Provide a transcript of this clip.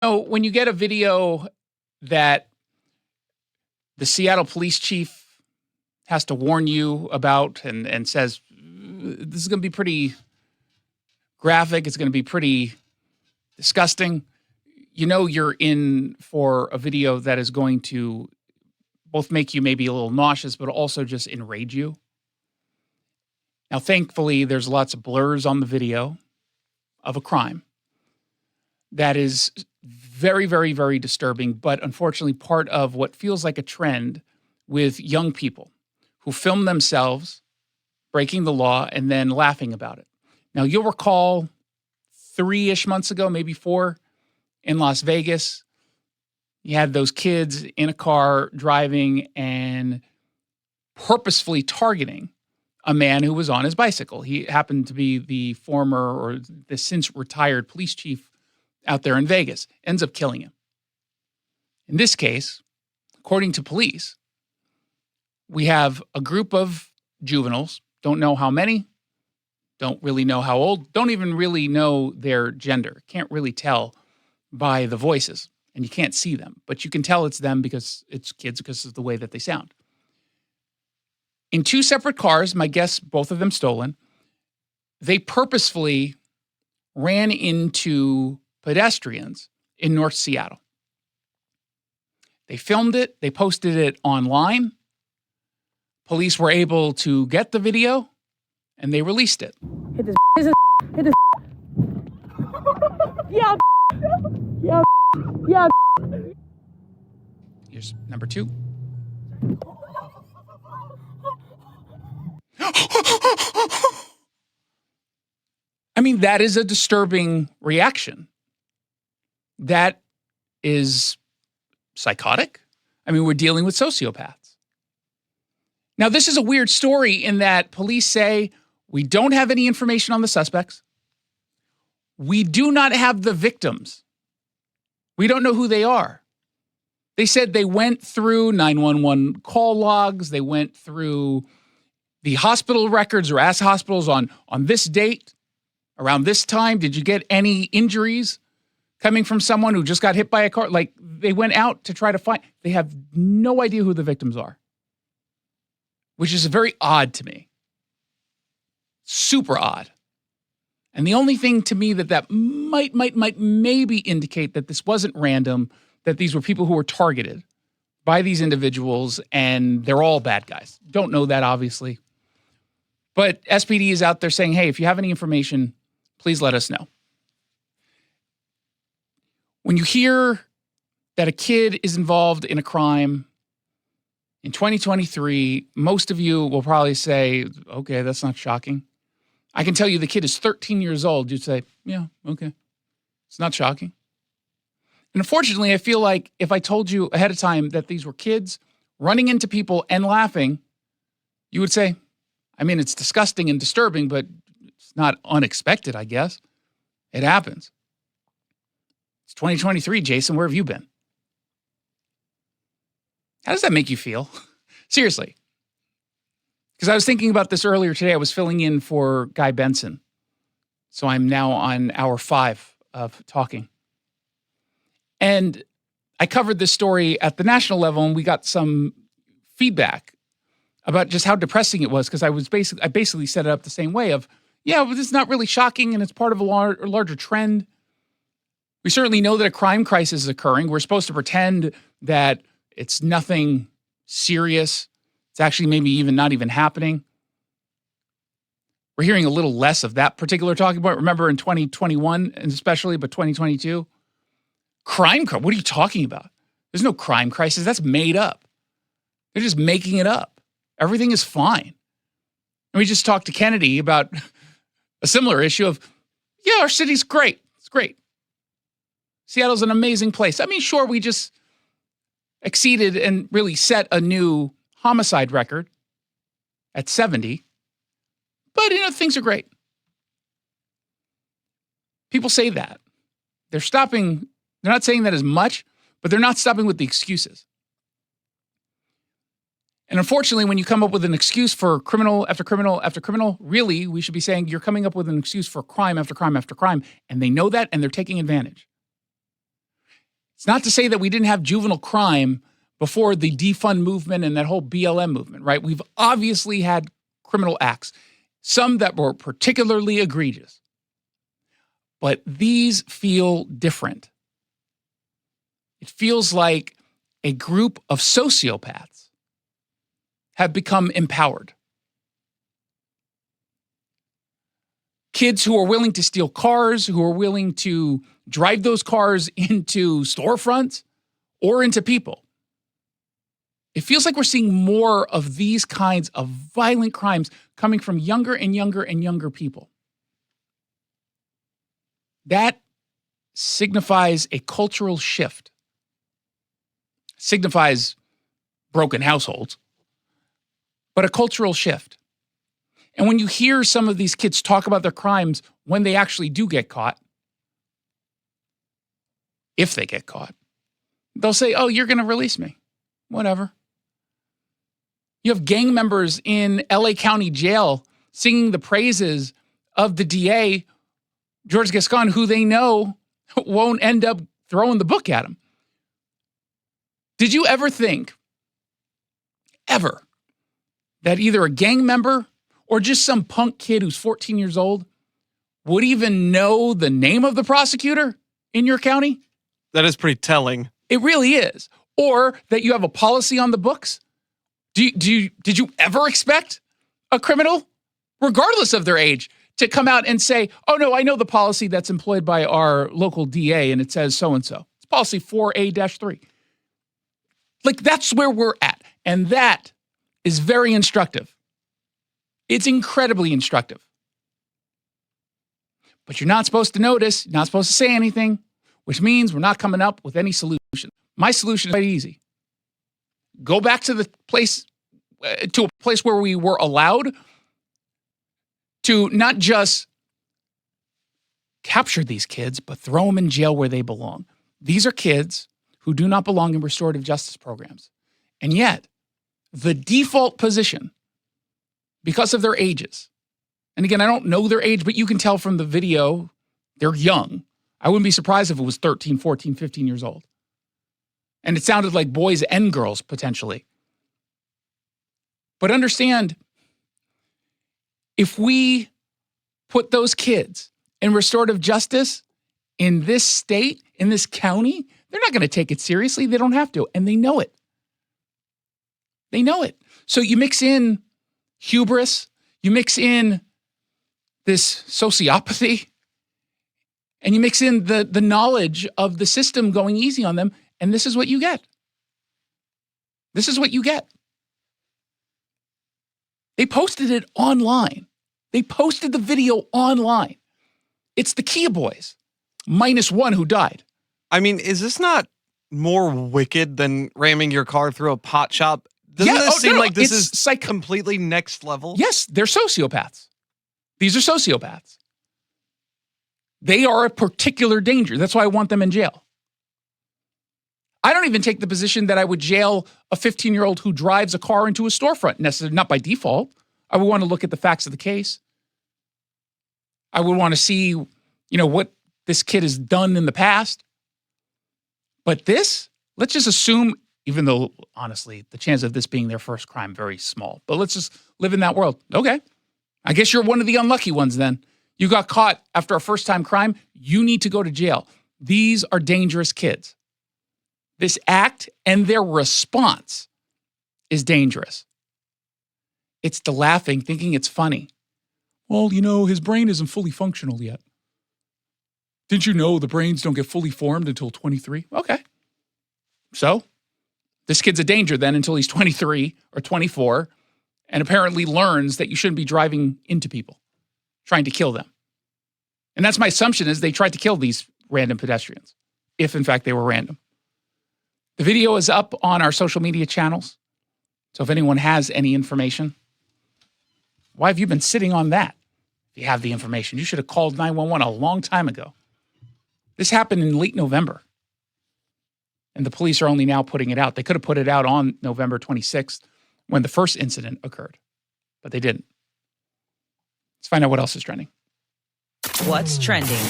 Oh, when you get a video that the Seattle police chief has to warn you about and says, this is going to be pretty graphic, it's going to be pretty disgusting, you're in for a video that is going to both make you maybe a little nauseous, but also just enrage you. Now, thankfully, there's lots of blurs on the video of a crime that is very, very, very disturbing, but unfortunately part of what feels like a trend with young people who film themselves breaking the law and then laughing about it. Now, you'll recall 3-ish months ago, maybe 4, in Las Vegas, you had those kids in a car driving and purposefully targeting a man who was on his bicycle. He happened to be the former or the since retired police chief out there in Vegas, ends up killing him. In this case, according to police, we have a group of juveniles, don't know how many, don't really know how old, don't even really know their gender, can't really tell by the voices, and you can't see them, but you can tell it's them because it's kids because of the way that they sound. In 2 separate cars, my guess, both of them stolen, they purposefully ran into pedestrians in North Seattle. They filmed it, they posted it online. Police were able to get the video and they released it. Hit this, hit this. Yeah, yeah, yeah. Here's number 2. I mean, that is a disturbing reaction. That is psychotic. I mean, we're dealing with sociopaths. Now, this is a weird story in that police say we don't have any information on the suspects. We do not have the victims. We don't know who they are. They said they went through 911 call logs. They went through the hospital records or asked hospitals on this date, around this time. Did you get any injuries coming from someone who just got hit by a car? Like, they went out to try to find. They have no idea who the victims are, which is very odd to me. Super odd. And the only thing to me that might maybe indicate that this wasn't random, that these were people who were targeted by these individuals and they're all bad guys. Don't know that, obviously. But SPD is out there saying, hey, if you have any information, please let us know. When you hear that a kid is involved in a crime in 2023, most of you will probably say, okay, that's not shocking. I can tell you the kid is 13 years old. You'd say, yeah, okay. It's not shocking. And unfortunately, I feel like if I told you ahead of time that these were kids running into people and laughing, you would say, I mean, it's disgusting and disturbing, but it's not unexpected, I guess. It happens. It's 2023, Jason. Where have you been? How does that make you feel? Seriously. Because I was thinking about this earlier today. I was filling in for Guy Benson. So I'm now on hour 5 of talking. And I covered this story at the national level, and we got some feedback about just how depressing it was, because I basically set it up the same way of, yeah, but it's not really shocking, and it's part of a larger trend. We certainly know that a crime crisis is occurring. We're supposed to pretend that it's nothing serious. It's actually maybe even not even happening. We're hearing a little less of that particular talking point. Remember in 2021, and especially, but 2022, what are you talking about? There's no crime crisis. That's made up. They're just making it up. Everything is fine. And we just talked to Kennedy about a similar issue of, yeah, our city's great. It's great. Seattle's an amazing place. I mean, sure, we just exceeded and really set a new homicide record at 70. But, things are great. People say that. They're not saying that as much, but they're not stopping with the excuses. And unfortunately, when you come up with an excuse for criminal after criminal after criminal, really, we should be saying you're coming up with an excuse for crime after crime after crime. And they know that, and they're taking advantage. It's not to say that we didn't have juvenile crime before the defund movement and that whole BLM movement, right? We've obviously had criminal acts, some that were particularly egregious. But these feel different. It feels like a group of sociopaths have become empowered. Kids who are willing to steal cars, who are willing to drive those cars into storefronts or into people. It feels like we're seeing more of these kinds of violent crimes coming from younger and younger and younger people. That signifies a cultural shift. Signifies broken households, but a cultural shift. And when you hear some of these kids talk about their crimes when they actually do get caught, if they get caught, they'll say, oh, you're going to release me. Whatever. You have gang members in LA County Jail singing the praises of the DA, George Gascon, who they know won't end up throwing the book at him. Did you ever think, ever, that either a gang member or just some punk kid who's 14 years old would even know the name of the prosecutor in your county? That is pretty telling. It really is. Or that you have a policy on the books. Did you ever expect a criminal, regardless of their age, to come out and say, oh no, I know the policy that's employed by our local DA and it says so-and-so. It's policy 4A-3. Like, that's where we're at. And that is very instructive. It's incredibly instructive. But you're not supposed to notice, you're not supposed to say anything, which means we're not coming up with any solution. My solution is quite easy. Go back to the place, to a place where we were allowed to not just capture these kids, but throw them in jail where they belong. These are kids who do not belong in restorative justice programs. And yet, the default position, because of their ages, and again, I don't know their age, but you can tell from the video, they're young. I wouldn't be surprised if it was 13, 14, 15 years old. And it sounded like boys and girls, potentially. But understand, if we put those kids in restorative justice in this state, in this county, they're not going to take it seriously. They don't have to, and they know it. They know it. So you mix in hubris, you mix in this sociopathy, and you mix in the knowledge of the system going easy on them, and this is what you get. This is what you get. They posted it online. They posted the video online. It's the Kia boys, -1 who died. I mean, is this not more wicked than ramming your car through a pot shop? Doesn't this seem like this is completely next level? Yes, they're sociopaths. These are sociopaths. They are a particular danger. That's why I want them in jail. I don't even take the position that I would jail a 15-year-old who drives a car into a storefront, necessarily not by default. I would want to look at the facts of the case. I would want to see, what this kid has done in the past. But this, let's just assume, even though, honestly, the chance of this being their first crime, very small. But let's just live in that world. Okay. I guess you're one of the unlucky ones then. You got caught after a first-time crime. You need to go to jail. These are dangerous kids. This act and their response is dangerous. It's the laughing, thinking it's funny. Well, his brain isn't fully functional yet. Didn't you know the brains don't get fully formed until 23? Okay. So, this kid's a danger then until he's 23 or 24 and apparently learns that you shouldn't be driving into people, trying to kill them. And that's my assumption, is they tried to kill these random pedestrians, if in fact they were random. The video is up on our social media channels. So if anyone has any information, why have you been sitting on that? If you have the information, you should have called 911 a long time ago. This happened in late November. And the police are only now putting it out. They could have put it out on November 26th when the first incident occurred, but they didn't. Let's find out what else is trending. What's trending?